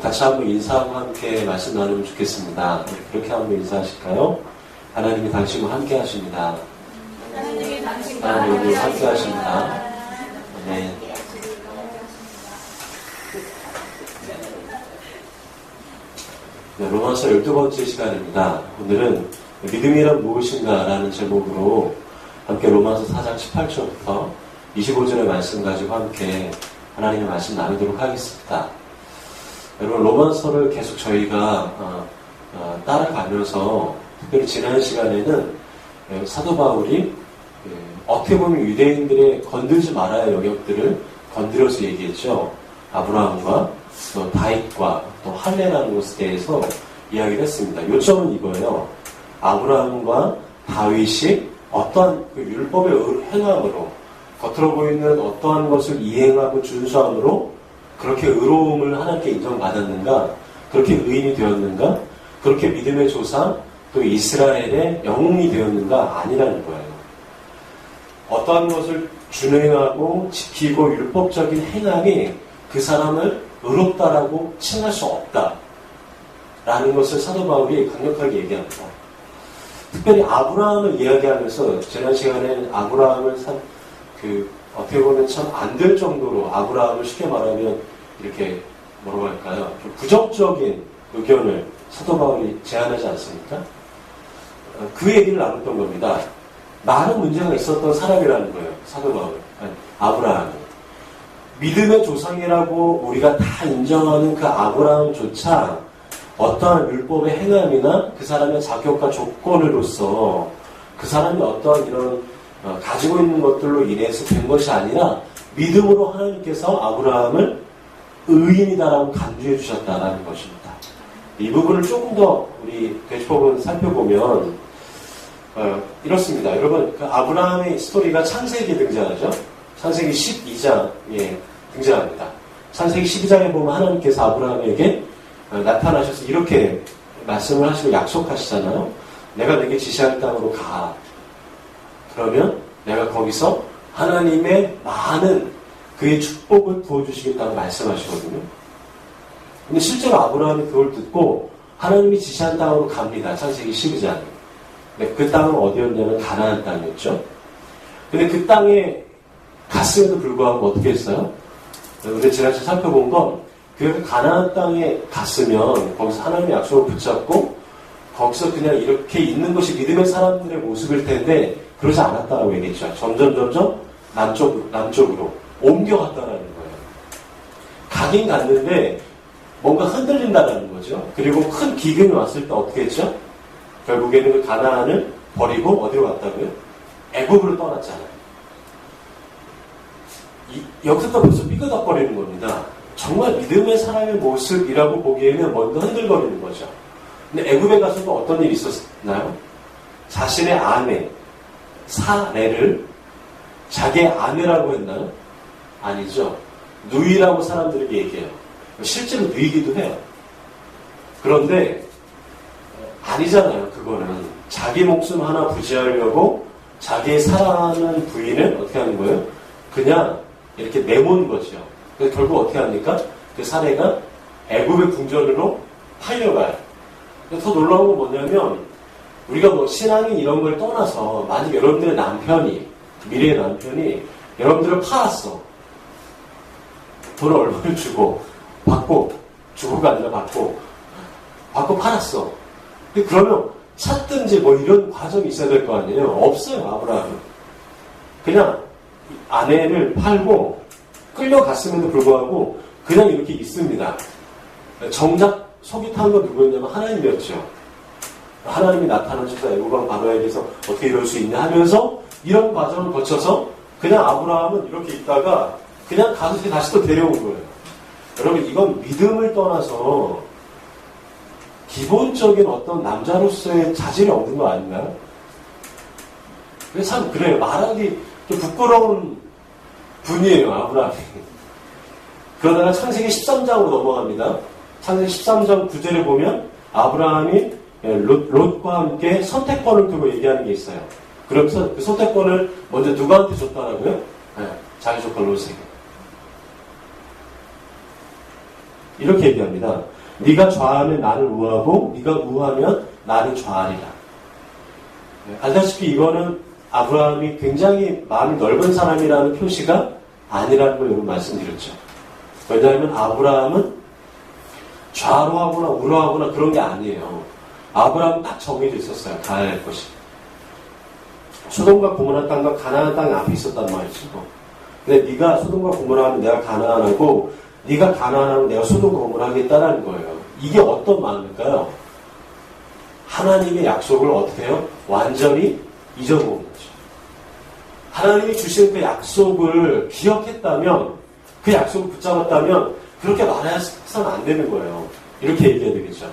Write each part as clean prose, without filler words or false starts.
같이 한번 인사하고 함께 말씀 나누면 좋겠습니다. 그렇게 한번 인사하실까요? 하나님이 당신과 함께 하십니다. 하나님이 함께 하십니다. 네. 네, 로마서 12번째 시간입니다. 오늘은 믿음이란 무엇인가 라는 제목으로 함께 로마서 4장 18절부터 25절의 말씀 가지고 함께 하나님의 말씀 나누도록 하겠습니다. 여러분, 로마서를 계속 저희가 따라가면서 특별히 지난 시간에는 사도 바울이 어떻게 보면 유대인들의 건들지 말아야 할 영역들을 건드려서 얘기했죠. 아브라함과 또 다윗과 또 할례라는 것에 대해서 이야기를 했습니다. 요점은 이거예요. 아브라함과 다윗이 어떠한 그 율법의 행함으로 겉으로 보이는 어떠한 것을 이행하고 준수함으로 그렇게 의로움을 하나님께 인정받았는가, 그렇게 의인이 되었는가, 그렇게 믿음의 조상 또 이스라엘의 영웅이 되었는가 아니라는 거예요. 어떠한 것을 준행하고 지키고 율법적인 행함이 그 사람을 의롭다라고 칭할 수 없다라는 것을 사도 바울이 강력하게 얘기합니다. 특별히 아브라함을 이야기하면서 지난 시간에 아브라함을 어떻게 보면 참 안 될 정도로 아브라함을 쉽게 말하면 이렇게 뭐라고 할까요? 좀 부정적인 의견을 사도 바울이 제안하지 않습니까? 그 얘기를 나눴던 겁니다. 많은 문제가 있었던 사람이라는 거예요. 사도 바울, 아브라함이. 믿음의 조상이라고 우리가 다 인정하는 그 아브라함조차 어떠한 율법의 행함이나 그 사람의 자격과 조건으로서 그 사람이 어떠한 이런 가지고 있는 것들로 인해서 된 것이 아니라 믿음으로 하나님께서 아브라함을 의인이다라고 간주해 주셨다라는 것입니다. 이 부분을 조금 더 우리 대조법을 살펴보면 이렇습니다. 여러분, 그 아브라함의 스토리가 창세기에 등장하죠. 창세기 12장에 등장합니다. 창세기 12장에 보면 하나님께서 아브라함에게 나타나셔서 이렇게 말씀을 하시고 약속하시잖아요. 내가 내게 지시할 땅으로 가. 그러면 내가 거기서 하나님의 많은 그의 축복을 부어주시겠다고 말씀하시거든요. 근데 실제로 아브라함이 그걸 듣고 하나님이 지시한 땅으로 갑니다. 창세기 12장에. 그 땅은 어디였냐면 가나안 땅이었죠. 근데 그 땅에 갔음에도 불구하고 어떻게 했어요? 우리 지난주에 살펴본 건 그 가나안 땅에 갔으면 거기서 하나님의 약속을 붙잡고 거기서 그냥 이렇게 있는 것이 믿음의 사람들의 모습일 텐데 그러지 않았다라고 얘기했죠. 점점 남쪽으로 옮겨갔다라는 거예요. 가긴 갔는데 뭔가 흔들린다라는 거죠. 그리고 큰 기근이 왔을 때 어떻게 했죠? 결국에는 그 가나안을 버리고 어디로 갔다고요? 애굽으로 떠났잖아요. 여기서부터 벌써 삐끗어버리는 겁니다. 정말 믿음의 사람의 모습이라고 보기에는 먼저 흔들거리는 거죠. 근데 애굽에 가서도 어떤 일이 있었나요? 자신의 아내 사레를 자기의 아내라고 했나요? 아니죠. 누이라고 사람들에게 얘기해요. 실제로 누이기도 해요. 그런데 아니잖아요. 그거는 자기 목숨 하나 부지하려고 자기의 사랑하는 부인을 어떻게 하는 거예요? 그냥 이렇게 내모는 거죠. 그래서 결국 어떻게 합니까? 그 사례가 애굽의 궁전으로 팔려가요. 더 놀라운 건 뭐냐면 우리가 뭐 신앙인 이런 걸 떠나서 만약 여러분들의 남편이 미래의 남편이 여러분들을 팔았어. 돈을 얼마를 주고가 아니라 받고 팔았어. 근데 그러면 찾든지 뭐 이런 과정이 있어야 될 거 아니에요? 없어요, 아브라함은. 그냥 아내를 팔고 끌려갔음에도 불구하고 그냥 이렇게 있습니다. 정작 속이 탄 건 누구였냐면 하나님이었죠. 하나님이 나타나셔서 애굽왕 바로에게서 어떻게 이럴 수 있냐 하면서 이런 과정을 거쳐서 그냥 아브라함은 이렇게 있다가 그냥 가서 다시 또 데려온 거예요. 여러분, 이건 믿음을 떠나서 기본적인 어떤 남자로서의 자질이 없는 거 아닌가요? 참 그래요. 말하기 좀 부끄러운 분이에요, 아브라함이. 그러다가 창세기 13장으로 넘어갑니다. 창세기 13장 9절에 보면 아브라함이 롯과 함께 선택권을 두고 얘기하는 게 있어요. 그러면서 그 선택권을 먼저 누구한테 줬다라고요? 자기 조카 롯에게. 이렇게 얘기합니다. 네가 좌하면 나를 우하고 네가 우하면 나를 좌하리라. 알다시피 이거는 아브라함이 굉장히 마음이 넓은 사람이라는 표시가 아니라는 걸 여러분 말씀드렸죠. 왜냐하면 아브라함은 좌로 하거나 우로 하거나 그런 게 아니에요. 아브라함은 딱 정해져 있었어요. 가야 할 것이. 소돔과 고모라 땅과 가나안 땅이 앞에 있었단 말이죠. 근데 네가 소돔과 고모라 하면 내가 가나안하고 네가 가나안하면 내가 소돔과 고모라 하겠다라는 거예요. 이게 어떤 마음일까요? 하나님의 약속을 어떻게 해요? 완전히 잊어먹은 거죠. 하나님이 주신 그 약속을 기억했다면, 그 약속을 붙잡았다면 그렇게 말해서는 안 되는 거예요. 이렇게 얘기해야 되겠죠.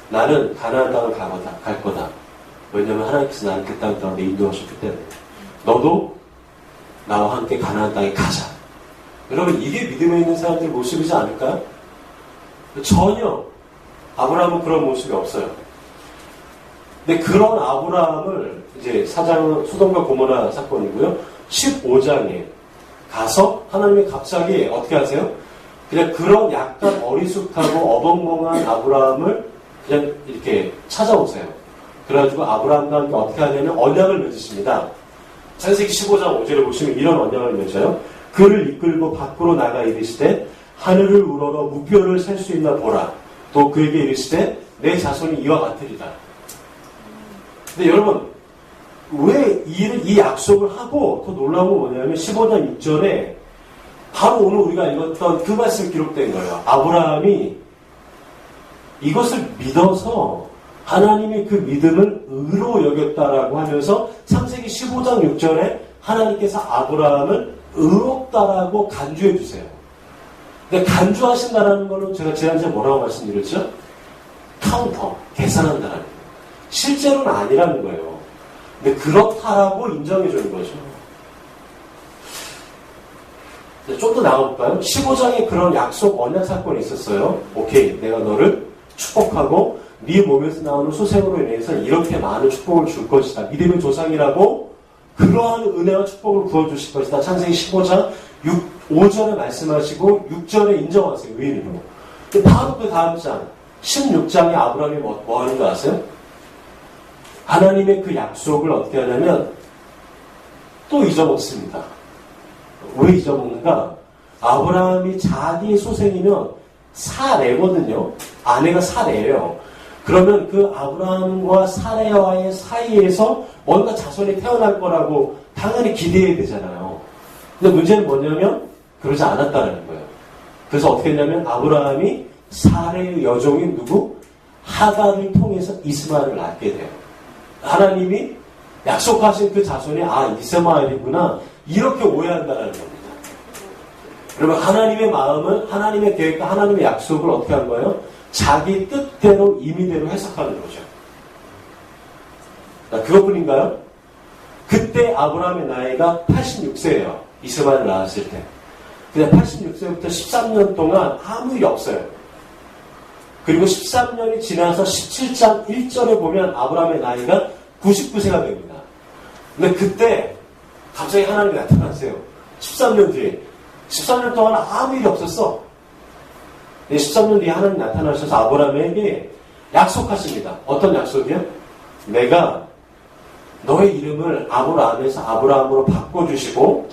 나는 가나안 땅을 갈 거다. 왜냐하면 하나님께서 나를 그 땅 가운데 인도하셨기 때문에. 너도 나와 함께 가나안 땅에 가자. 여러분, 이게 믿음에 있는 사람들의 모습이지 않을까요? 전혀 아브라함은 그런 모습이 없어요. 근데 그런 아브라함을 이제 4장은 소돔과 고모라 사건이고요. 15장에 가서 하나님이 갑자기 어떻게 하세요? 그냥 그런 약간 어리숙하고 어벙벙한 아브라함을 그냥 이렇게 찾아오세요. 그래가지고 아브라함과 함께 어떻게 하냐면 언약을 맺으십니다. 창세기 15장 5절에 보시면 이런 언약을 맺어요. 그를 이끌고 밖으로 나가 이르시되 하늘을 우러러 무뼈를 셀 수 있나 보라. 또 그에게 이르시되 내 자손이 이와 같으리라. 근데 여러분, 왜 이 약속을 하고 더 놀라운 건 뭐냐면 15장 6절에 바로 오늘 우리가 읽었던 그 말씀이 기록된 거예요. 아브라함이 이것을 믿어서 하나님이 그 믿음을 의로 여겼다라고 하면서 창세기 15장 6절에 하나님께서 아브라함을 의롭다라고 간주해 주세요. 근데 간주하신다라는 거는 제가 지난주에 뭐라고 말씀드렸죠? 카운터, 계산한다라는 거예요. 실제로는 아니라는 거예요. 근데 그렇다라고 인정해 주는 거죠. 좀 더 나가볼까요? 15장에 그런 약속 언약 사건이 있었어요. 오케이, 내가 너를 축복하고 네 몸에서 나오는 소생으로 인해서 이렇게 많은 축복을 줄 것이다. 믿음의 조상이라고 그러한 은혜와 축복을 부어주실 것이다. 창세기 15장 5절에 말씀하시고 6절에 인정하세요. 의인으로. 바로 그 다음 장 16장에 아브라함이 뭐 하는 줄 아세요? 하나님의 그 약속을 어떻게 하냐면 또 잊어먹습니다. 왜 잊어먹는가? 아브라함이 자기 소생이면 사례거든요. 아내가 사례예요. 그러면 그 아브라함과 사례와의 사이에서 뭔가 자손이 태어날 거라고 당연히 기대해야 되잖아요. 근데 문제는 뭐냐면 그러지 않았다는 거예요. 그래서 어떻게 했냐면 아브라함이 사례의 여종인 누구? 하갈을 통해서 이스마엘을 낳게 돼요. 하나님이 약속하신 그 자손이 이스마엘이구나 이렇게 오해한다는 겁니다. 그러면 하나님의 마음은 하나님의 계획과 하나님의 약속을 어떻게 한 거예요? 자기 뜻대로 임의대로 해석하는 거죠. 그것뿐인가요? 그때 아브라함의 나이가 86세예요. 이스마엘을 낳았을 때. 근데 86세부터 13년 동안 아무 일이 없어요. 그리고 13년이 지나서 17장 1절에 보면 아브라함의 나이가 99세가 됩니다. 근데 그때 갑자기 하나님이 나타났어요. 13년 뒤에. 13년 동안 아무 일이 없었어. 13년 뒤에 하나님이 나타나셔서 아브라함에게 약속하십니다. 어떤 약속이요? 내가 너의 이름을 아브라함에서 아브라함으로 바꿔주시고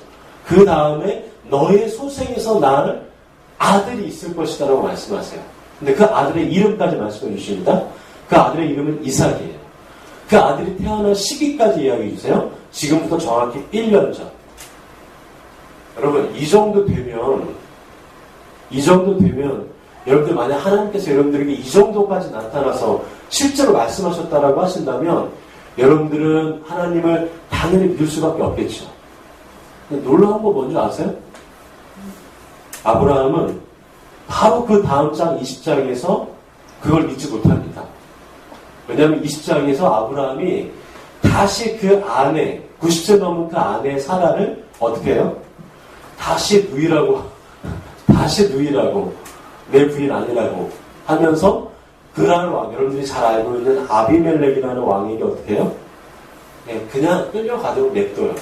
그 다음에 너의 소생에서 낳을 아들이 있을 것이다 라고 말씀하세요. 근데 그 아들의 이름까지 말씀해 주십니다. 그 아들의 이름은 이삭이에요. 그 아들이 태어난 시기까지 이야기해 주세요. 지금부터 정확히 1년 전. 여러분, 이 정도 되면 여러분들 만약 하나님께서 여러분들에게 이 정도까지 나타나서 실제로 말씀하셨다라고 하신다면 여러분들은 하나님을 당연히 믿을 수밖에 없겠죠. 근데 놀라운 거 뭔지 아세요? 아브라함은 바로 그 다음 장 20장에서 그걸 믿지 못합니다. 왜냐하면 20장에서 아브라함이 다시 그 아내, 90세 넘은 그 아내 사라를 어떻게 해요? 다시 누이라고 내 부인 아니라고 하면서 그라는 왕, 여러분들이 잘 알고 있는 아비멜렉이라는 왕에게 어떻게 해요? 네, 그냥 끌려가도록 냅둬요.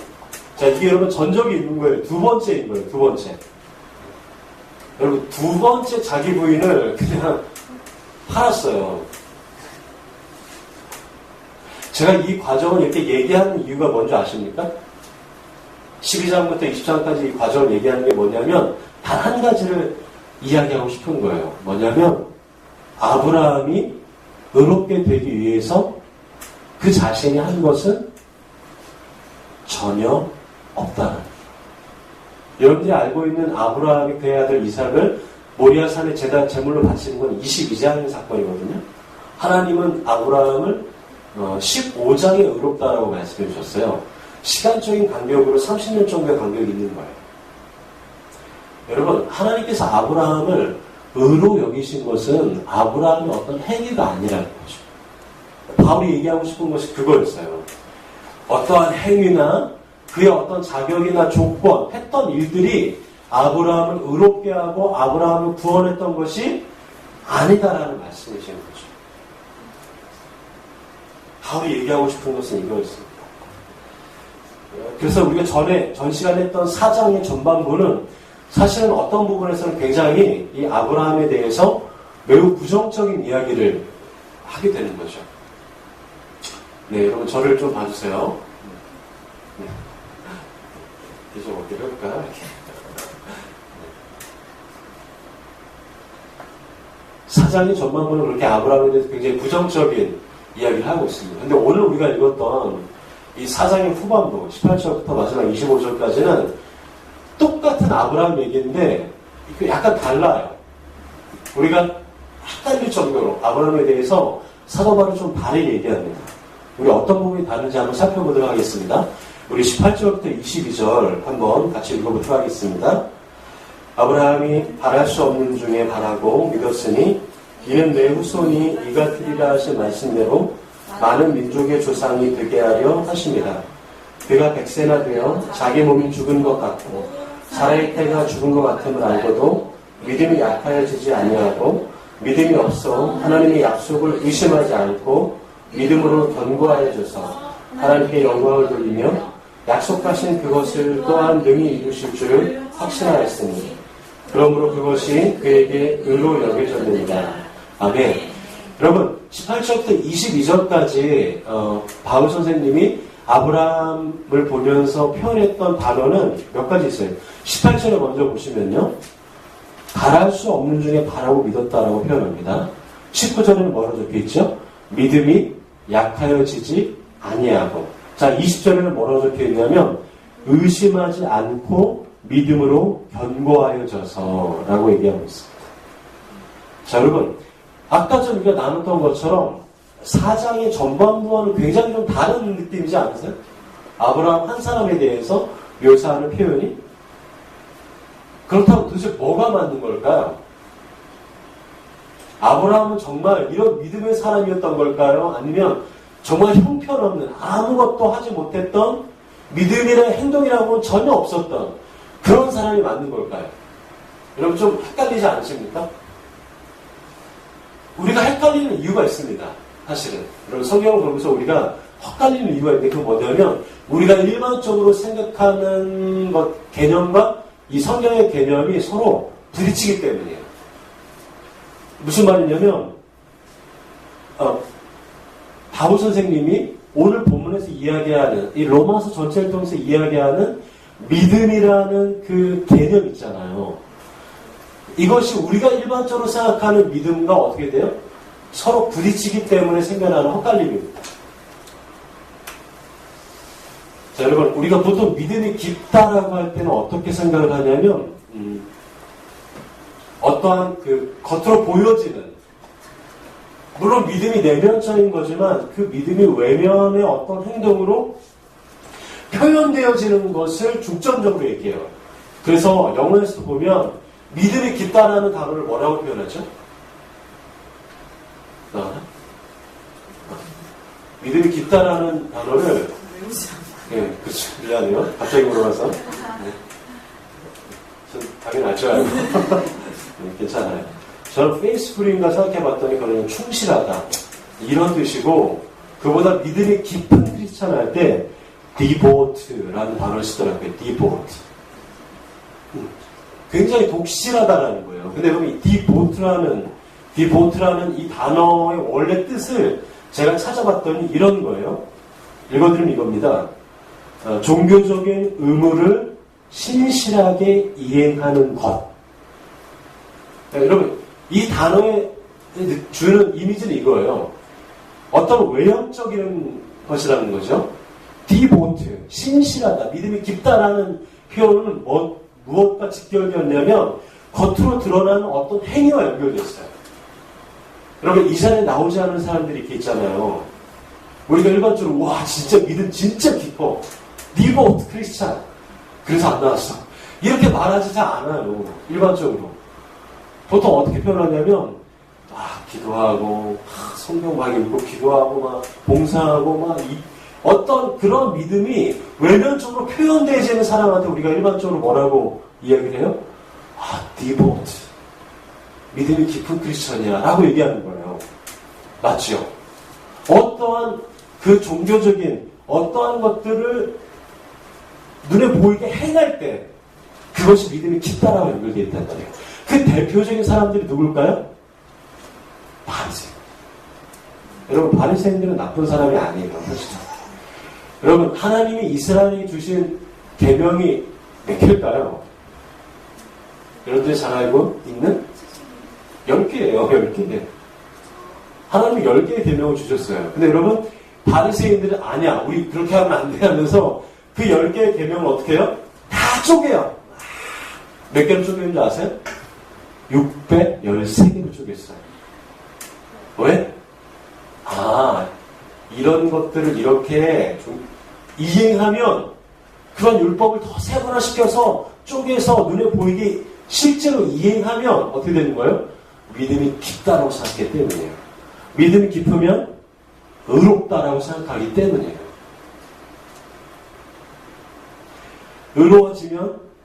자, 이게 여러분 전적이 있는 거예요. 두 번째인 거예요. 두 번째. 여러분, 두 번째 자기 부인을 그냥 팔았어요. 제가 이 과정을 이렇게 얘기하는 이유가 뭔지 아십니까? 12장부터 20장까지 이 과정을 얘기하는 게 뭐냐면 단 한 가지를 이야기하고 싶은 거예요. 뭐냐면 아브라함이 의롭게 되기 위해서 그 자신이 한 것은 전혀 없다. 여러분들이 알고 있는 아브라함이 그의 아들 이삭을 모리아산에 제물로 바치는 건 22장 사건이거든요. 하나님은 아브라함을 15장에 의롭다라고 말씀해 주셨어요. 시간적인 간격으로 30년 정도의 간격이 있는 거예요. 여러분, 하나님께서 아브라함을 의로 여기신 것은 아브라함의 어떤 행위가 아니라는 거죠. 바울이 얘기하고 싶은 것이 그거였어요. 어떠한 행위나 그의 어떤 자격이나 조건, 했던 일들이 아브라함을 의롭게 하고 아브라함을 구원했던 것이 아니다라는 말씀이신 거죠. 바울이 얘기하고 싶은 것은 이거였습니다. 그래서 우리가 전 시간에 했던 4장의 전반부는 사실은 어떤 부분에서는 굉장히 이 아브라함에 대해서 매우 부정적인 이야기를 하게 되는 거죠. 네, 여러분 저를 좀 봐주세요. 네. 이제 어떻게 해볼까? 이렇게. 사장의 전반부는 그렇게 아브라함에 대해서 굉장히 부정적인 이야기를 하고 있습니다. 근데 오늘 우리가 읽었던 이 사장의 후반부, 18절부터 마지막 25절까지는 똑같은 아브라함 얘기인데 약간 달라요. 우리가 헷갈릴 정도로 아브라함에 대해서 사도 바울이 좀 다르게 얘기합니다. 우리 어떤 부분이 다른지 한번 살펴보도록 하겠습니다. 우리 18절부터 22절 한번 같이 읽어보도록 하겠습니다. 아브라함이 바랄 수 없는 중에 바라고 믿었으니 이는 내 후손이 이같으리라 하신 말씀대로 많은 민족의 조상이 되게 하려 하십니다. 그가 100세나 되어 자기 몸이 죽은 것 같고 사라의 태가 죽은 것 같음을 알고도 믿음이 약하여지지 아니하고 믿음이 없어 하나님의 약속을 의심하지 않고 믿음으로 견고하여져서 하나님께 영광을 돌리며 약속하신 그것을 또한 능히 이루실 줄을 확신하였으니 그러므로 그것이 그에게 의로 여겨졌느니라. 아멘. 여러분 18절부터 22절까지 바울 선생님이 아브라함을 보면서 표현했던 단어는 몇 가지 있어요. 18절에 먼저 보시면요. 바랄 수 없는 중에 바라고 믿었다라고 표현합니다. 19절에는 뭐라고 적혀있죠? 믿음이 약하여지지 아니하고. 자, 20절에는 뭐라고 적혀있냐면 의심하지 않고 믿음으로 견고하여져서 라고 얘기하고 있습니다. 자, 여러분 아까 전 우리가 나눴던 것처럼 4장의 전반부와는 굉장히 좀 다른 느낌이지 않으세요? 아브라함 한 사람에 대해서 묘사하는 표현이? 그렇다면 도대체 뭐가 맞는 걸까요? 아브라함은 정말 이런 믿음의 사람이었던 걸까요? 아니면 정말 형편없는 아무것도 하지 못했던 믿음이나 행동이라고는 전혀 없었던 그런 사람이 맞는 걸까요? 여러분 좀 헷갈리지 않으십니까? 우리가 헷갈리는 이유가 있습니다. 사실은. 여러분 성경을 보면서 우리가 헷갈리는 이유가 있는데 그건 뭐냐면 우리가 일반적으로 생각하는 것 개념과 이 성경의 개념이 서로 부딪히기 때문이에요. 무슨 말이냐면 바울 선생님이 오늘 본문에서 이야기하는 이 로마서 전체를 통해서 이야기하는 믿음이라는 그 개념 있잖아요. 이것이 우리가 일반적으로 생각하는 믿음과 어떻게 돼요? 서로 부딪히기 때문에 생겨나는 헛갈림입니다. 자, 여러분, 우리가 보통 믿음이 깊다라고 할 때는 어떻게 생각을 하냐면, 어떠한 그 겉으로 보여지는, 물론 믿음이 내면적인 거지만 그 믿음이 외면의 어떤 행동으로 표현되어지는 것을 중점적으로 얘기해요. 그래서 영어에서 보면 믿음이 깊다라는 단어를 뭐라고 표현하죠? 믿음이 깊다라는 단어를 네, 그렇죠. 미안해요. 갑자기 물어봐서. 네. 전 당연히 알 줄 알고. 네, 괜찮아요. 저는 페이스풀인가 생각해봤더니 그거는 충실하다. 이런 뜻이고, 그보다 믿음이 깊은 크리스찬 할 때, devote라는 단어를 쓰더라고요. devote. 굉장히 독실하다라는 거예요. 근데 여러분, 이 디보트라는 이 단어의 원래 뜻을 제가 찾아봤더니 이런 거예요. 읽어드리면 이겁니다. 종교적인 의무를 신실하게 이행하는 것. 여러분, 이 단어의 주는 이미지는 이거예요. 어떤 외형적인 것이라는 거죠. 디보트, 신실하다, 믿음이 깊다라는 표현은 무엇과 직결되었냐면 겉으로 드러나는 어떤 행위와 연결됐어요. 여러분, 이 자리에 나오지 않은 사람들이 이렇게 있잖아요. 우리가 일반적으로 와 진짜 믿음 진짜 깊어. 디보트 크리스찬. 그래서 안 나왔어. 이렇게 말하지 잘 않아요. 일반적으로. 보통 어떻게 표현하냐면 기도하고 성경 막 읽고 기도하고 막 봉사하고 막 어떤 그런 믿음이 외면적으로 표현되지 않는 사람한테 우리가 일반적으로 뭐라고 이야기를 해요? 디보트. 믿음이 깊은 크리스천이야 라고 얘기하는 거예요. 맞죠? 어떠한 그 종교적인 어떠한 것들을 눈에 보이게 행할 때 그것이 믿음이 깊다라고 연결되어 있다는 거예요. 그 대표적인 사람들이 누굴까요? 바리새인. 여러분, 바리새인들은 나쁜 사람이 아니에요. 사실. 여러분, 하나님이 이스라엘에게 주신 계명이 몇 개일까요? 여러분들이 잘 알고 있는 10개예요. 10개. 하나님이 10개의 계명을 주셨어요. 근데 여러분, 바리새인들은 아니야. 우리 그렇게 하면 안 돼 하면서 그 10개의 계명을 어떻게 해요? 다 쪼개요. 몇 개를 쪼개는지 아세요? 613개를 쪼갰어요. 왜? 이런 것들을 이렇게 좀 이행하면 그런 율법을 더 세분화시켜서 쪼개서 눈에 보이게 실제로 이행하면 어떻게 되는 거예요? 믿음이 깊다라고 생각하기 때문이에요. 믿음이 깊으면 의롭다라고 생각하기 때문이에요.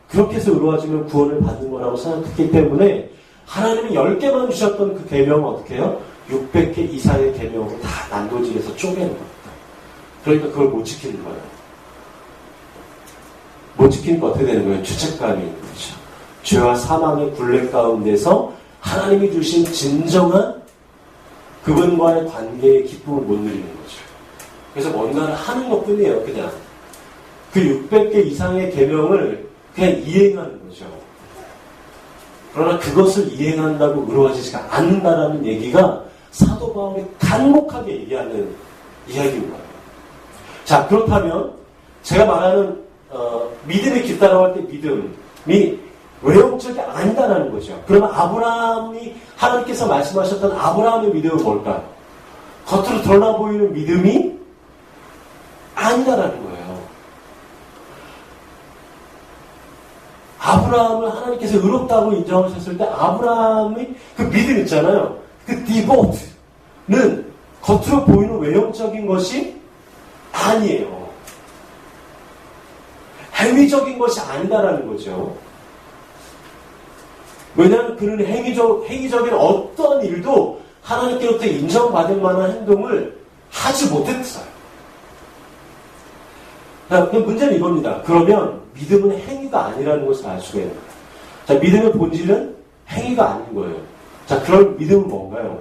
그렇게 해서 의로워지면 구원을 받는 거라고 생각했기 때문에 하나님이 10개만 주셨던 그 계명은 어떻게 해요? 600개 이상의 계명으로 다 난도질해서 쪼개는 겁니다. 그러니까 그걸 못 지키는 거예요. 못 지키니까 어떻게 되는 거예요? 죄책감이 있는 거죠. 죄와 사망의 굴레 가운데서 하나님이 주신 진정한 그분과의 관계의 기쁨을 못 누리는 거죠. 그래서 뭔가를 하는 것뿐이에요. 그냥 그 600개 이상의 계명을 그냥 이행하는 거죠. 그러나 그것을 이행한다고 의로워지지가 않는다라는 얘기가 사도 바울이 간곡하게 얘기하는 이야기인 거예요. 자, 그렇다면 제가 말하는 믿음이 깊다라고 할 때 믿음이 외형적이 아니다라는 거죠. 그러면 하나님께서 말씀하셨던 아브라함의 믿음은 뭘까요? 겉으로 드러나 보이는 믿음이 아니다라는 거예요. 아브라함을 하나님께서 의롭다고 인정하셨을 때 아브라함의 그 믿음 있잖아요. 그 디보트는 겉으로 보이는 외형적인 것이 아니에요. 행위적인 것이 아니다라는 거죠. 왜냐하면 그는 행위적인 어떤 일도 하나님께로부터 인정받을 만한 행동을 하지 못했어요. 문제는 이겁니다. 그러면 믿음은 행위가 아니라는 것을 알 수가 있는 거예요. 자, 믿음의 본질은 행위가 아닌 거예요. 자, 그럼 믿음은 뭔가요?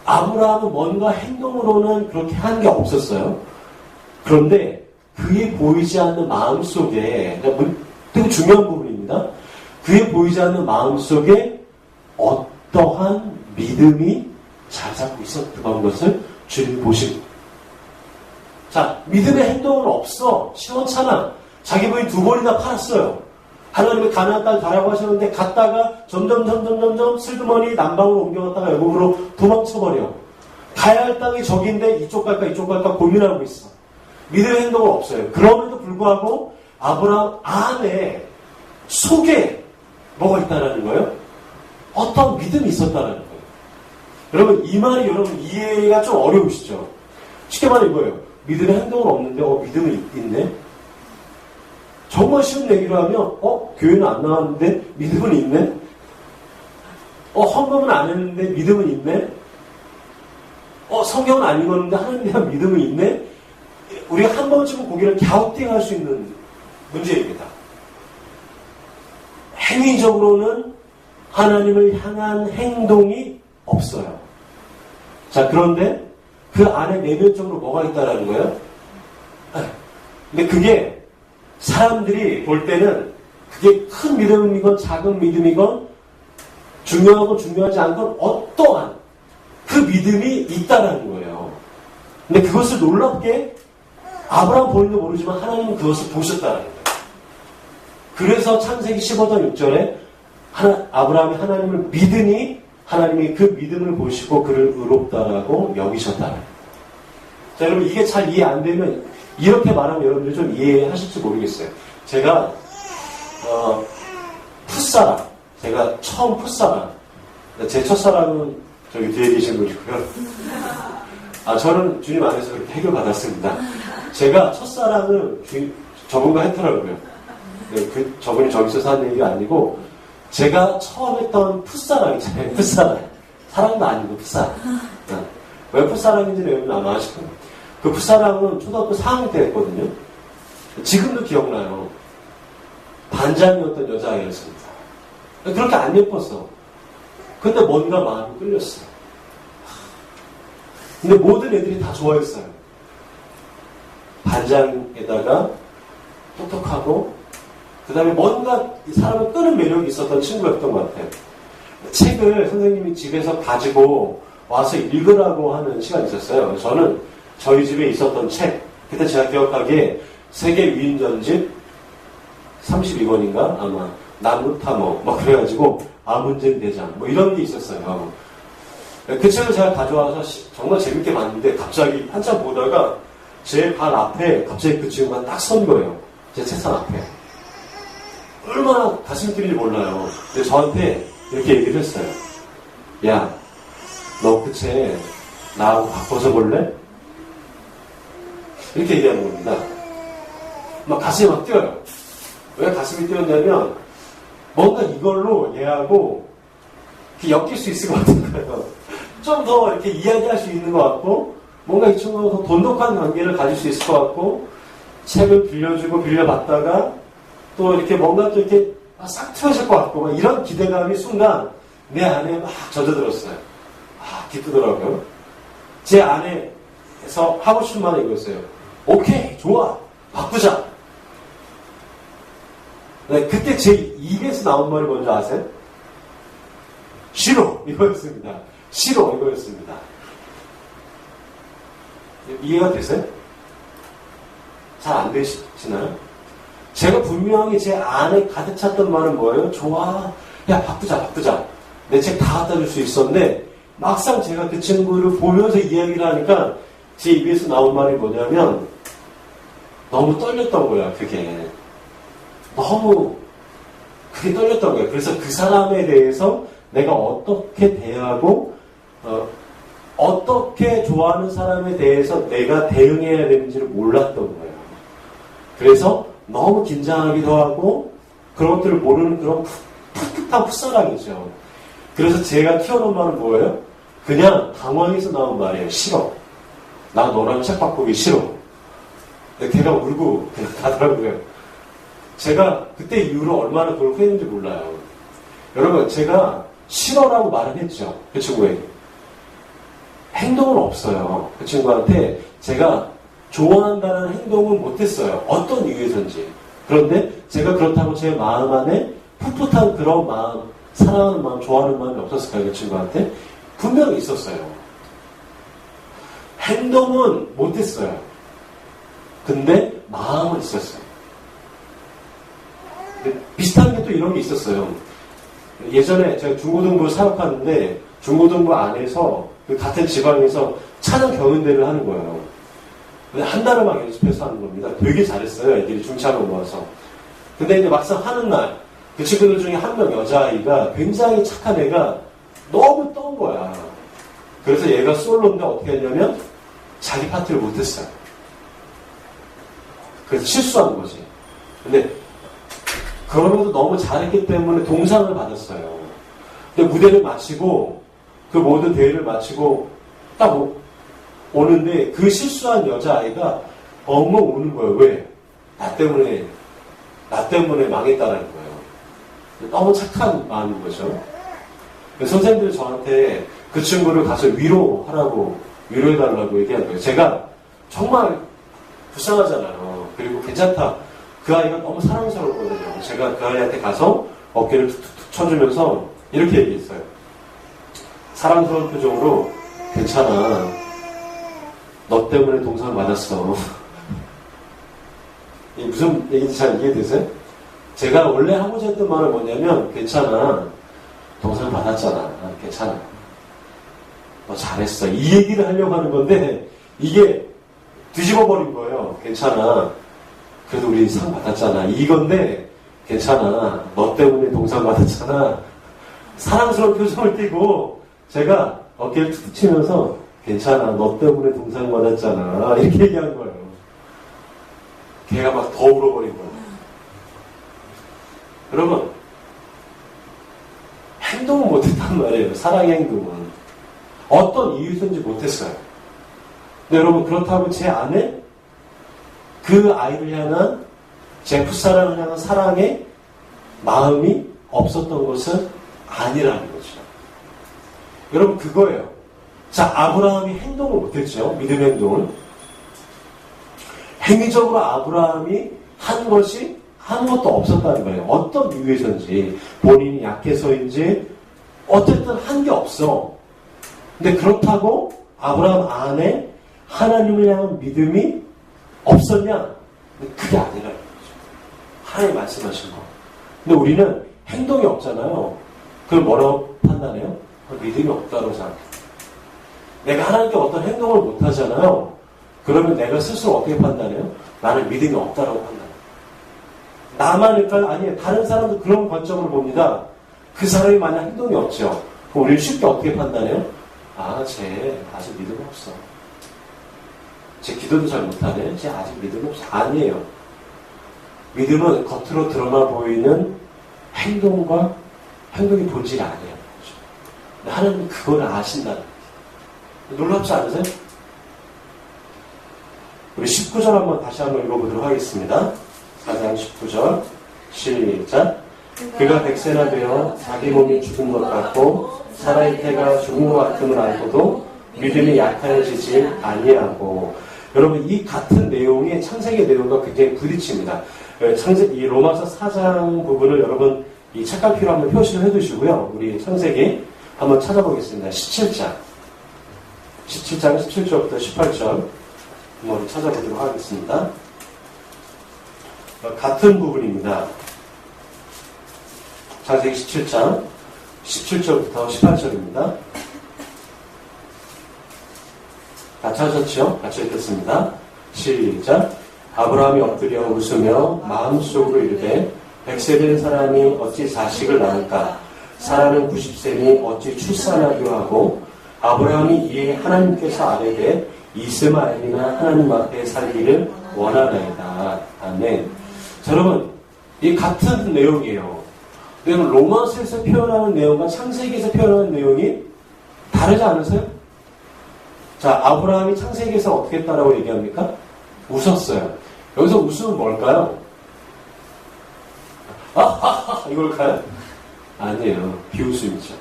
아브라함은 뭔가 행동으로는 그렇게 한 게 없었어요. 그런데 그의 보이지 않는 마음속에, 되게 중요한 부분입니다. 그의 보이지 않는 마음속에 어떠한 믿음이 잘 잡고 있었던 것을 주님이 보시고, 자, 믿음의 행동은 없어. 시원찮아. 자기 부인 2번이나 팔았어요. 하나님의 가나안 땅 가라고 하셨는데 갔다가 점점 슬그머니 남방으로 옮겨갔다가 외국으로 도망쳐버려. 가야 할 땅이 저긴데 이쪽 갈까 고민하고 있어. 믿음의 행동은 없어요. 그럼에도 불구하고 아브라함 안에 속에 뭐가 있다는 거예요? 어떤 믿음이 있었다는 거예요. 여러분, 이 말이 여러분 이해가 좀 어려우시죠? 쉽게 말해 이거예요. 믿음의 행동은 없는데 믿음은 있네? 정말 쉬운 얘기로 하면 교회는 안 나왔는데 믿음은 있네? 헌금은 안 했는데 믿음은 있네? 성경은 안 읽었는데 하나님에 대한 믿음은 있네? 우리가 한 번쯤은 고개를 갸우뚱할 수 있는 문제입니다. 행위적으로는 하나님을 향한 행동이 없어요. 자, 그런데 그 안에 내면적으로 뭐가 있다라는 거예요? 근데 그게 사람들이 볼 때는 그게 큰 믿음이건 작은 믿음이건 중요하고 중요하지 않건 어떠한 그 믿음이 있다라는 거예요. 근데 그것을 놀랍게 아브라함 본인도 모르지만 하나님은 그것을 보셨다는 거예요. 그래서 창세기 15장 6절에 아브라함이 하나님을 믿으니 하나님이 그 믿음을 보시고 그를 의롭다라고 여기셨다. 자, 여러분 이게 잘 이해 안 되면 이렇게 말하면 여러분들이 좀 이해하실지 모르겠어요. 제가 풋사랑, 제가 처음 풋사랑, 제 첫사랑은 저기 뒤에 계신 분이고요. 저는 주님 안에서 그렇게 해결받았습니다. 제가 첫사랑을 저분과 했더라고요. 저분이 저기서 사는 얘기가 아니고 제가 처음 했던 풋사랑이잖아요. 풋사랑. 사랑도 아니고 풋사랑. 왜 풋사랑인지는 여러분 아마 아실 거예요. 그 풋사랑은 초등학교 4학년 때 했거든요. 지금도 기억나요. 반장이었던 여자아이였습니다. 그렇게 안 예뻤어. 근데 뭔가 마음이 끌렸어요. 근데 모든 애들이 다 좋아했어요. 반장에다가 똑똑하고 그 다음에 뭔가 이 사람을 끄는 매력이 있었던 친구였던 것 같아요. 책을 선생님이 집에서 가지고 와서 읽으라고 하는 시간이 있었어요. 저는 저희 집에 있었던 책, 그때 제가 기억하기에 세계 위인전집 32권인가 아마 나루타모 뭐 그래가지고 아문젠 대장 뭐 이런 게 있었어요. 그 책을 제가 가져와서 정말 재밌게 봤는데 갑자기 한참 보다가 제 발 앞에 갑자기 그 친구가 딱 선 거예요. 제 책상 앞에. 얼마나 가슴이 뛰는지 몰라요. 근데 저한테 이렇게 얘기를 했어요. 야, 너 그 책 나하고 바꿔서 볼래? 이렇게 얘기하는 겁니다. 막 가슴이 막 뛰어요. 왜 가슴이 뛰었냐면 뭔가 이걸로 얘하고 엮일 수 있을 것 같은 거예요. 좀 더 이렇게 이야기할 수 있는 것 같고 뭔가 이 친구가 더 돈독한 관계를 가질 수 있을 것 같고 책을 빌려주고 빌려받다가 또 이렇게 뭔가 또 이렇게 싹 트여질 것 같고 막 이런 기대감이 순간 내 안에 막 젖어들었어요. 기쁘더라고요. 제 안에서 하고 싶은 말은 이거였어요. 오케이, 좋아, 바꾸자. 네, 그때 제 입에서 나온 말이 뭔지 아세요? 싫어, 이거였습니다. 싫어, 이거였습니다. 이해가 되세요? 잘 안 되시나요? 제가 분명히 제 안에 가득 찼던 말은 뭐예요? 좋아, 야, 바꾸자. 내 책 다 갖다 줄 수 있었는데 막상 제가 그 친구를 보면서 이야기를 하니까 제 입에서 나온 말이 뭐냐면 너무 떨렸던 거야, 그게. 너무 그게 떨렸던 거예요. 그래서 그 사람에 대해서 내가 어떻게 대하고 어떻게 좋아하는 사람에 대해서 내가 대응해야 되는지를 몰랐던 거예요. 그래서 너무 긴장하기도 하고 그런 것들을 모르는 그런 풋풋한 풋사랑이죠. 그래서 제가 튀어나온 말은 뭐예요? 그냥 당황해서 나온 말이에요. 싫어. 나 너랑 책 바꾸기 싫어. 근데 걔가 울고 그냥 가더라고요. 제가 그때 이후로 얼마나 그걸 후회했는지 몰라요. 여러분, 제가 싫어라고 말은 했죠. 그 친구에게. 행동은 없어요. 그 친구한테 제가 좋아한다는 행동은 못했어요. 어떤 이유에서인지. 그런데 제가 그렇다고 제 마음 안에 풋풋한 그런 마음, 사랑하는 마음, 좋아하는 마음이 없었을까요? 그 친구한테? 분명히 있었어요. 행동은 못했어요. 근데 마음은 있었어요. 비슷한 게 또 이런 게 있었어요. 예전에 제가 중고등부 사역하는데 중고등부 안에서 그 같은 지방에서 찬양 경연대회를 하는 거예요. 근데 한 달을 막 연습해서 하는 겁니다. 되게 잘했어요. 애들이 중차로 모아서. 근데 이제 막상 하는 날, 그 친구들 중에 한 명 여자아이가 굉장히 착한 애가 너무 떤 거야. 그래서 얘가 솔로인데 어떻게 했냐면 자기 파트를 못했어요. 그래서 실수한 거지. 근데 그러면서 너무 잘했기 때문에 동상을 받았어요. 근데 무대를 마치고 그 모든 대회를 마치고 딱 오는데 그 실수한 여자아이가 엉엉 우는 거예요. 왜? 나 때문에 망했다라는 거예요. 너무 착한 마음인 거죠. 선생님들이 저한테 그 친구를 가서 위로해달라고 얘기한 거예요. 제가 정말 불쌍하잖아요. 그리고 괜찮다. 그 아이가 너무 사랑스럽거든요. 제가 그 아이한테 가서 어깨를 툭툭툭 쳐주면서 이렇게 얘기했어요. 사랑스러운 표정으로 괜찮아. 너 때문에 동상 맞았어. 무슨 얘기인지 잘 이해되세요? 제가 원래 하고자 했던 말은 뭐냐면 괜찮아. 동상 받았잖아. 괜찮아. 너 잘했어. 이 얘기를 하려고 하는 건데 이게 뒤집어버린 거예요. 괜찮아. 그래도 우리 상 받았잖아. 이건데 괜찮아. 너 때문에 동상 받았잖아. 사랑스러운 표정을 띠고 제가 어깨를 툭툭 치면서 괜찮아. 너 때문에 동상 받았잖아. 이렇게 얘기한 거예요. 걔가 막 더 울어버린 거예요. 여러분, 행동을 못했단 말이에요. 사랑의 행동은. 어떤 이유든지 못했어요. 근데 여러분, 그렇다고 제 안에 그 아이를 향한, 제 풋사랑을 향한 사랑의 마음이 없었던 것은 아니라는 거죠. 여러분, 그거예요. 자, 아브라함이 행동을 못했죠. 믿음의 행동을. 행위적으로 아브라함이 한 것이 아무것도 없었다는 거예요. 어떤 이유에서인지, 본인이 약해서인지, 어쨌든 한 게 없어. 근데 그렇다고 아브라함 안에 하나님을 향한 믿음이 없었냐? 그게 아니라는 거죠. 하나님 말씀하신 거. 근데 우리는 행동이 없잖아요. 그걸 뭐라고 판단해요? 믿음이 없다고 생각해요. 내가 하나님께 어떤 행동을 못 하잖아요. 그러면 내가 스스로 어떻게 판단해요? 나는 믿음이 없다라고 판단해요. 나만일까요? 아니에요. 다른 사람도 그런 관점으로 봅니다. 그 사람이 만약 행동이 없죠. 그럼 우리는 쉽게 어떻게 판단해요? 아, 쟤 아직 믿음이 없어. 쟤 기도도 잘 못하네. 쟤 아직 믿음이 없어. 아니에요. 믿음은 겉으로 드러나 보이는 행동이 본질이 아니에요. 하나님은 그걸 아신다는 거죠. 놀랍지 않으세요? 우리 19절 다시 한번 읽어보도록 하겠습니다. 4장 19절 시작. 그가 100세나 되어 자기 몸이 죽은 것 같고 살아있다가 죽은 것 같음을 알고도 믿음이 약해지지 아니하고. 여러분, 이 같은 내용이 창세기 내용과 굉장히 부딪힙니다. 이 로마서 4장 부분을 여러분 이 책갈피로 한번 표시를 해두시고요. 우리 창세기 한번 찾아보겠습니다. 17장 17절부터 18절 한번 찾아보도록 하겠습니다. 같은 부분입니다. 창세기 17장 17절부터 18절입니다. 다 찾으셨죠? 같이 읽겠습니다. 시작. 아브라함이 엎드려 웃으며 마음속으로 이르되 100세 된 사람이 어찌 자식을 낳을까? 사라는 90세니 어찌 출산하기로 하고. 아브라함이 이에 하나님께서 아뢰되 이스마엘이나 하나님 앞에 살기를 원하나이다. 아멘. 자, 여러분, 이 같은 내용이에요. 그러면 로마서에서 표현하는 내용과 창세기에서 표현하는 내용이 다르지 않으세요? 자, 아브라함이 창세기에서 어떻게 했다라고 얘기합니까? 웃었어요. 여기서 웃음은 뭘까요? 이걸까요? 아니에요. 비웃음이죠.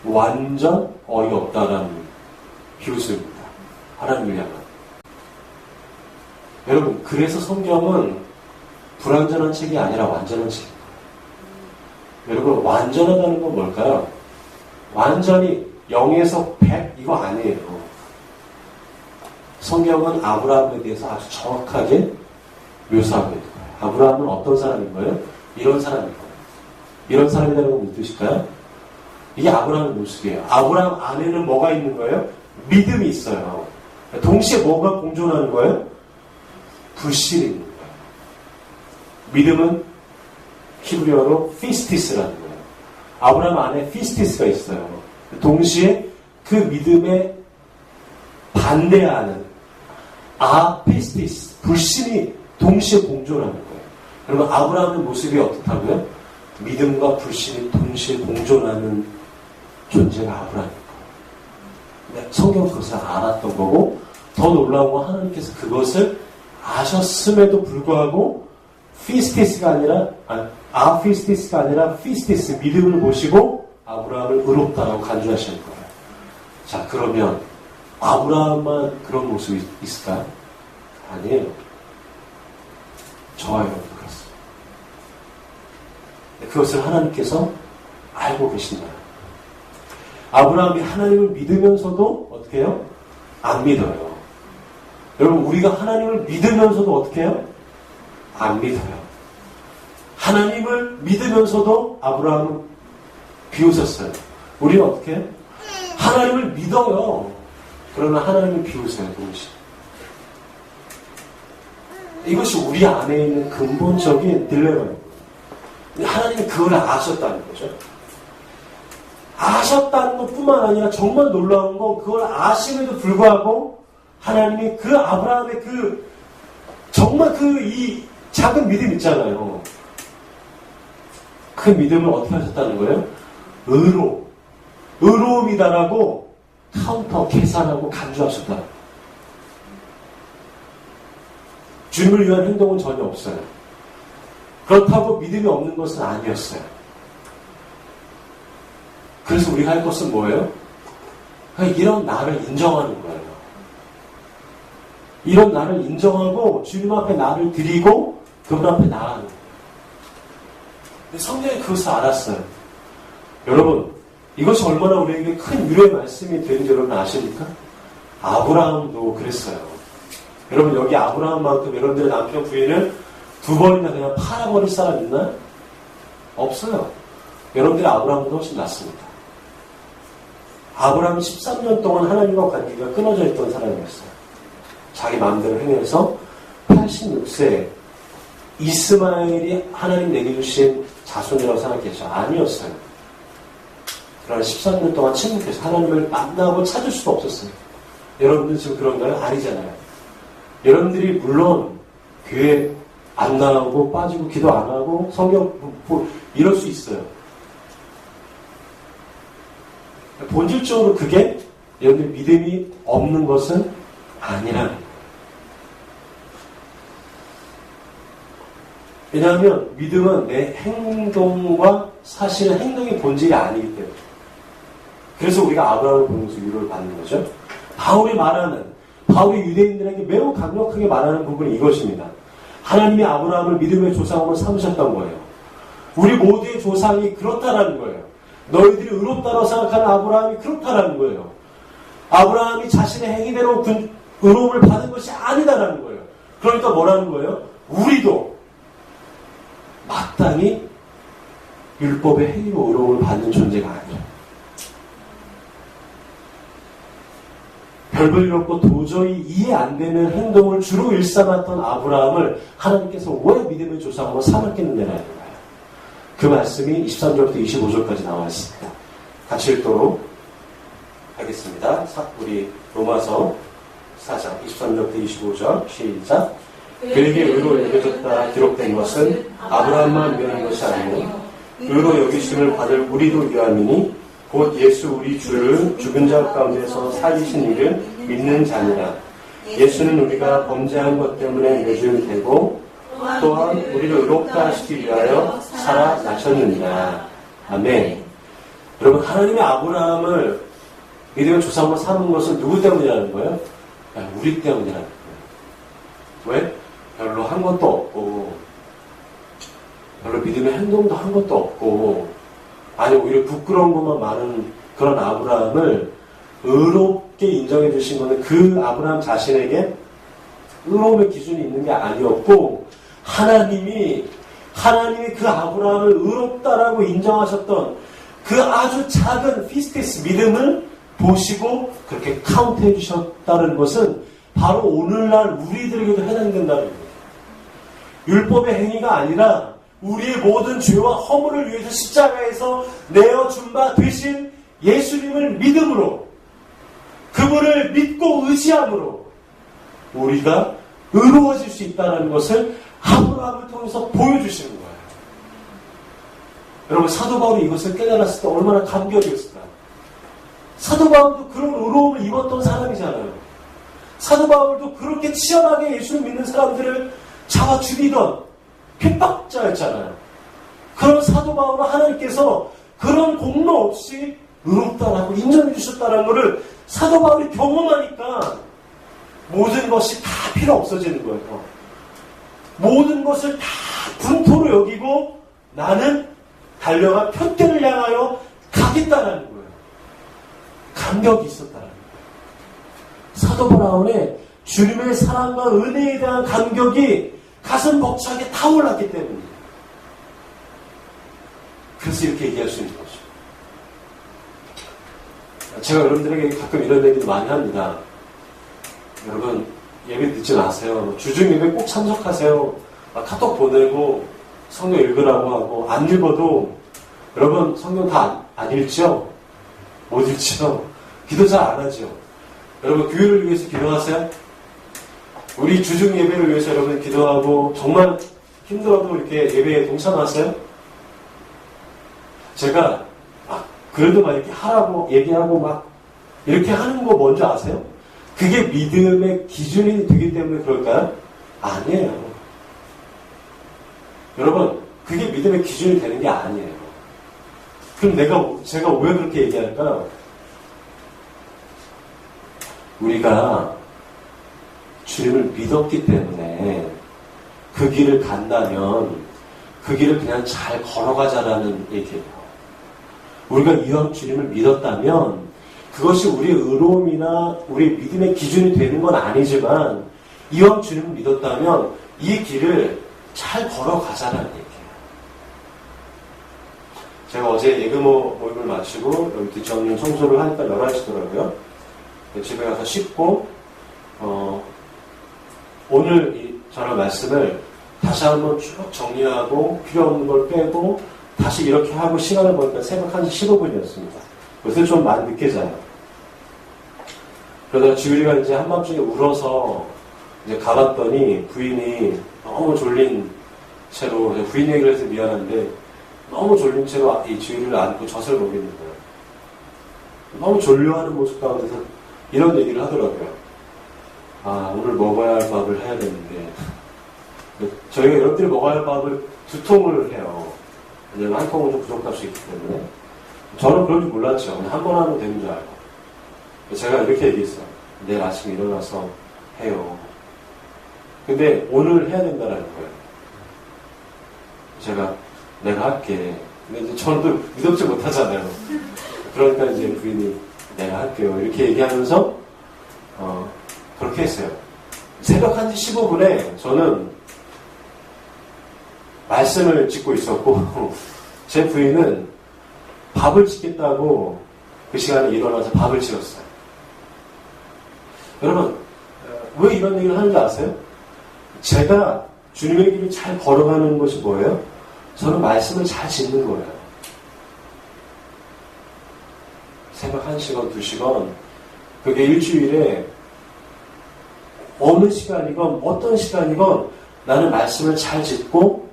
완전 어이없다라는 비웃음입니다. 하나님을 향한. 여러분, 그래서 성경은 불완전한 책이 아니라 완전한 책입니다. 여러분, 완전하다는 건 뭘까요? 완전히 0에서 100 이거 아니에요. 성경은 아브라함에 대해서 아주 정확하게 묘사하고 있는 거예요. 아브라함은 어떤 사람인 거예요? 이런 사람인 거예요. 이런 사람이라는 건 무슨 뜻일까요? 이게 아브라함의 모습이에요. 아브라함 안에는 뭐가 있는 거예요? 믿음이 있어요. 동시에 뭐가 공존하는 거예요? 불신이 있는 거예요. 믿음은 히브리어로 피스티스라는 거예요. 아브라함 안에 피스티스가 있어요. 동시에 그 믿음에 반대하는 피스티스, 불신이 동시에 공존하는 거예요. 그러면 아브라함의 모습이 어떻다고요? 믿음과 불신이 동시에 공존하는 존재가 아브라함인 거예요. 성경은 그것을 알았던 거고, 더 놀라운 건 하나님께서 그것을 아셨음에도 불구하고 피스티스가 아니라 아피스티스가 아니라 피스티스 믿음을 보시고 아브라함을 의롭다라고 간주하시는 거예요. 자, 그러면 아브라함만 그런 모습이 있을까요? 아니에요. 저와 여러분 그렇습니다. 그것을 하나님께서 알고 계신다. 아브라함이 하나님을 믿으면서도 어떻게 해요? 안 믿어요. 여러분, 우리가 하나님을 믿으면서도 어떻게 해요? 안 믿어요. 하나님을 믿으면서도 아브라함은 비웃었어요. 우리는 어떻게 해요? 하나님을 믿어요. 그러나 하나님을 비웃어요, 동시에. 이것이 우리 안에 있는 근본적인 딜레마입니다. 하나님이 그걸 아셨다는 거죠. 아셨다는 것뿐만 아니라 정말 놀라운 건 그걸 아심에도 불구하고 하나님이 그 아브라함의 정말 이 작은 믿음 있잖아요. 그 믿음을 어떻게 하셨다는 거예요? 의로움이다라고 카운터 계산하고 간주하셨다. 주님을 위한 행동은 전혀 없어요. 그렇다고 믿음이 없는 것은 아니었어요. 그래서 우리가 할 것은 뭐예요? 이런 나를 인정하는 거예요. 이런 나를 인정하고 주님 앞에 나를 드리고 그분 앞에 나가는 거예요. 성경이 그것을 알았어요. 여러분, 이것이 얼마나 우리에게 큰 위로의 말씀이 되는지 여러분 아십니까? 아브라함도 그랬어요. 여러분, 여기 아브라함만큼 여러분들의 남편 부인을 2번이나 그냥 팔아버릴 사람 있나요? 없어요. 여러분들이 아브라함보다 훨씬 낫습니다. 아브라함이 13년 동안 하나님과 관계가 끊어져 있던 사람이었어요. 자기 마음대로 행해서 86세 이스마엘이 하나님 내게 주신 자손이라고 생각했죠. 아니었어요. 그러나 13년 동안 침묵해서 하나님을 만나고 찾을 수도 없었어요. 여러분들 지금 그런가요? 아니잖아요. 여러분들이 물론 교회 안 나오고 빠지고 기도 안 하고 성경 이럴 수 있어요. 본질적으로 그게 여러분들 믿음이 없는 것은 아니라는 거예요. 왜냐하면 믿음은 내 행동과 사실은 행동의 본질이 아니기 때문에. 그래서 우리가 아브라함을 보면서 위로를 받는 거죠. 바울이 유대인들에게 매우 강력하게 말하는 부분이 이것입니다. 하나님이 아브라함을 믿음의 조상으로 삼으셨던 거예요. 우리 모두의 조상이 그렇다라는 거예요. 너희들이 의롭다고 생각하는 아브라함이 그렇다라는 거예요. 아브라함이 자신의 행위대로 의로움을 받은 것이 아니다라는 거예요. 그러니까 뭐라는 거예요? 우리도 마땅히 율법의 행위로 의로움을 받는 존재가 아니라 별볼 일 없고 도저히 이해 안 되는 행동을 주로 일삼았던 아브라함을 하나님께서 왜 믿음의 조상으로 삼았겠느냐는 거예요. 그 말씀이 23절부터 25절까지 나와 있습니다. 같이 읽도록 하겠습니다. 우리 로마서 4장 23절부터 25절 시작. 그에게 의로 여겨졌다 기록된 것은 아브라함만 위한 것이 아니고 의로 여기심을 받을 우리도 위함이니 곧 예수 우리 주를 죽은 자 가운데서 살리신 이를 믿는 자니라. 예수는 우리가 범죄한 것 때문에 내줄 되고 또한 우리를 의롭다 하시기 위하여 살아나셨느니라. 아멘. 여러분, 하나님의 아브라함을 믿음의 조상으로 삼은 것은 누구 때문이라는 거예요? 우리 때문이라는 거예요. 왜? 별로 한 것도 없고 별로 믿음의 행동도 한 것도 없고 아니 오히려 부끄러운 것만 많은 그런 아브라함을 의롭게 인정해 주신 것은 그 아브라함 자신에게 의로움의 기준이 있는 게 아니었고 하나님이 그 아브라함을 의롭다라고 인정하셨던 그 아주 작은 피스티스 믿음을 보시고 그렇게 카운트해 주셨다는 것은 바로 오늘날 우리들에게도 해당된다는 거예요. 율법의 행위가 아니라 우리의 모든 죄와 허물을 위해서 십자가에서 내어준 바 되신 예수님을 믿음으로 그분을 믿고 의지함으로 우리가 의로워질 수 있다는 것을 아브라함을 통해서 보여주시는 거예요. 여러분, 사도 바울이 이것을 깨달았을 때 얼마나 감격이었을까. 사도 바울도 그런 의로움을 입었던 사람이잖아요. 사도 바울도 그렇게 치열하게 예수를 믿는 사람들을 잡아 죽이던 핍박자였잖아요. 그런 사도 바울을 하나님께서 그런 공로 없이 의롭다라고 인정해 주셨다는 것을 사도 바울이 경험하니까 모든 것이 다 필요 없어지는 거예요. 모든 것을 다 분토로 여기고 나는 달려가 표대를 향하여 가겠다라는 거예요. 감격이 있었다라는 거예요. 사도 바울의 주님의 사랑과 은혜에 대한 감격이 가슴 벅차게 타올랐기 때문이에요. 그래서 이렇게 얘기할 수 있는 거죠. 제가 여러분들에게 가끔 이런 얘기도 많이 합니다. 여러분 예배 늦지 마세요. 주중 예배 꼭 참석하세요. 카톡 보내고 성경 읽으라고 하고 안 읽어도 여러분 성경 다 안 읽죠? 못 읽죠? 기도 잘 안 하죠? 여러분 교회를 위해서 기도하세요? 우리 주중 예배를 위해서 여러분 기도하고 정말 힘들어도 이렇게 예배에 동참하세요? 제가 그래도 막 이렇게 하라고 얘기하고 막 이렇게 하는 거 뭔지 아세요? 그게 믿음의 기준이 되기 때문에 그럴까요? 아니에요. 여러분, 그게 믿음의 기준이 되는 게 아니에요. 그럼 제가 왜 그렇게 얘기할까요? 우리가 주님을 믿었기 때문에 그 길을 간다면 그 길을 그냥 잘 걸어가자라는 얘기예요. 우리가 이왕 주님을 믿었다면 그것이 우리의 의로움이나 우리의 믿음의 기준이 되는 건 아니지만 이왕 주님을 믿었다면 이 길을 잘 걸어가자라는 얘기예요. 제가 어제 예금호 모임을 마치고 여기 뒷정리 청소를 하니까 11시더라고요. 집에 가서 씻고 오늘 이 전할 말씀을 다시 한번 쭉 정리하고 필요 없는 걸 빼고 다시 이렇게 하고 시간을 보니까 새벽 1시 15분이었습니다. 요새 좀 많이 늦게 자요. 그러다가 지율이가 이제 한밤중에 울어서 이제 가봤더니 부인이 너무 졸린 채로, 부인 얘기를 해서 미안한데 너무 졸린 채로 이 지율이를 안고 젖을 먹이는 거예요. 너무 졸려하는 모습 가운데서 이런 얘기를 하더라고요. 오늘 먹어야 할 밥을 해야 되는데 저희가 여러분들이 먹어야 할 밥을 2통을 해요. 왜냐면 한 통은 좀 부족할 수 있기 때문에. 저는 그런 줄 몰랐죠. 그냥 한 번 하면 되는 줄 알고. 제가 이렇게 얘기했어요. 내일 아침에 일어나서 해요. 근데 오늘 해야 된다는 거예요. 제가 내가 할게. 근데 이제 저는 또 믿음지 못하잖아요. 그러니까 이제 부인이 내가 할게요. 이렇게 얘기하면서 그렇게 했어요. 새벽 1시 15분에 저는 말씀을 짓고 있었고 제 부인은 밥을 짓겠다고 그 시간에 일어나서 밥을 지었어요. 여러분 왜 이런 얘기를 하는지 아세요? 제가 주님의 길을 잘 걸어가는 것이 뭐예요? 저는 말씀을 잘 짓는 거예요. 새벽 1시간, 2시간 그게 일주일에 어느 시간이건 어떤 시간이건 나는 말씀을 잘 짓고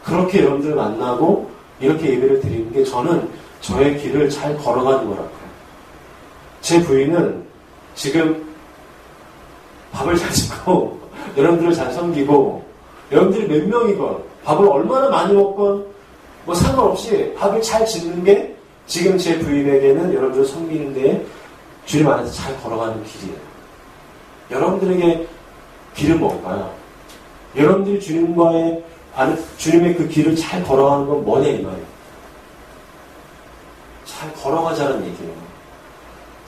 그렇게 여러분들 만나고 이렇게 예배를 드리는 게 저는 저의 길을 잘 걸어가는 거라고요. 제 부인은 지금 밥을 잘 짓고 여러분들을 잘 섬기고 여러분들이 몇 명이건 밥을 얼마나 많이 먹건 뭐 상관없이 밥을 잘 짓는 게 지금 제 부인에게는 여러분들을 섬기는 데 주님 안에서 잘 걸어가는 길이에요. 여러분들에게 길은 뭔가요? 여러분들이 주님과의 주님의 그 길을 잘 걸어가는 건 뭐냐 이 말이에요. 잘 걸어가자는 얘기예요.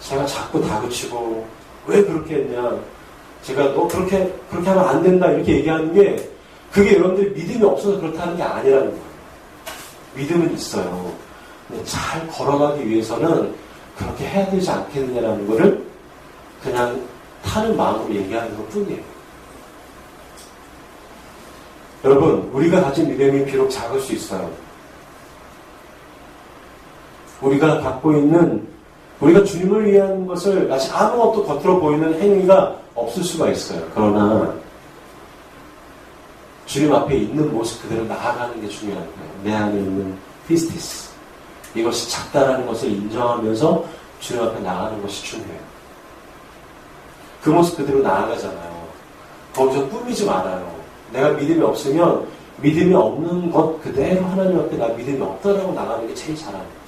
제가 자꾸 다그치고 왜 그렇게 했냐, 제가 너 그렇게 하면 안 된다 이렇게 얘기하는 게 그게 여러분들이 믿음이 없어서 그렇다는 게 아니라는 거예요. 믿음은 있어요. 근데 잘 걸어가기 위해서는 그렇게 해야 되지 않겠느냐라는 거를 그냥 타는 마음으로 얘기하는 것 뿐이에요. 여러분, 우리가 가진 믿음이 비록 작을 수 있어요. 우리가 갖고 있는, 우리가 주님을 위한 것을 마치 아무것도 겉으로 보이는 행위가 없을 수가 있어요. 그러나 주님 앞에 있는 모습 그대로 나아가는 게 중요한 거예요. 내 안에 있는 피스티스. 이것이 작다라는 것을 인정하면서 주님 앞에 나아가는 것이 중요해요. 그 모습 그대로 나아가잖아요. 거기서 꾸미지 말아요. 내가 믿음이 없으면 믿음이 없는 것 그대로 하나님 앞에 나 믿음이 없다라고 나가는 게 제일 잘하는 거예요.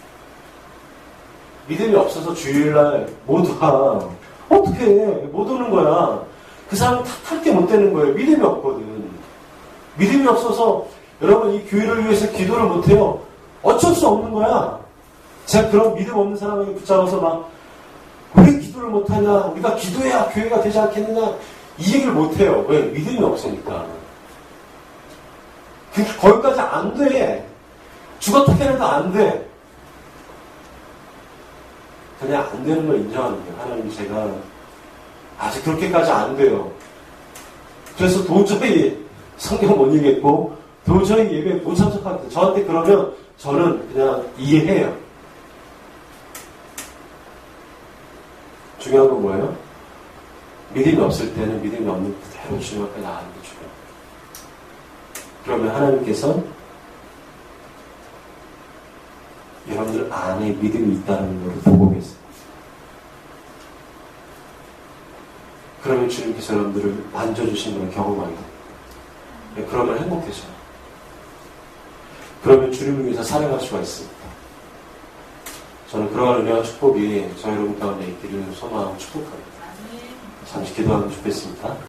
믿음이 없어서 주일날 못 와. 어떻게 못 오는 거야. 그 사람은 탓할 게 못 되는 거예요. 믿음이 없거든. 믿음이 없어서 여러분 이 교회를 위해서 기도를 못해요. 어쩔 수 없는 거야. 제가 그런 믿음 없는 사람에게 붙잡아서 막 왜 기도를 못하냐, 우리가 기도해야 교회가 되지 않겠느냐, 이 얘기를 못해요. 왜? 믿음이 없으니까. 거기까지 안 돼. 죽었다 깨어나도 안 돼. 그냥 안 되는 걸 인정하는 거예요. 하나님, 제가 아직 그렇게까지 안 돼요. 그래서 도저히 성경 못 읽겠고 도저히 예배에 못 참석하겠다. 저한테 그러면 저는 그냥 이해해요. 중요한 건 뭐예요? 믿음이 없을 때는 믿음이 없는 그대로 주님 앞에 나가는 게 중요해요. 그러면 하나님께서 여러분들 안에 믿음이 있다는 것을 보고 계세요. 그러면 주님께서 여러분들을 만져주신 걸 경험하게 돼요. 그러면 행복해져요. 그러면 주님을 위해서 살아갈 수가 있습니다. 저는 그러한 은혜와 축복이 저 여러분 가운데 있기를 소망하고 축복합니다. 잠시 기도하면 좋겠습니다.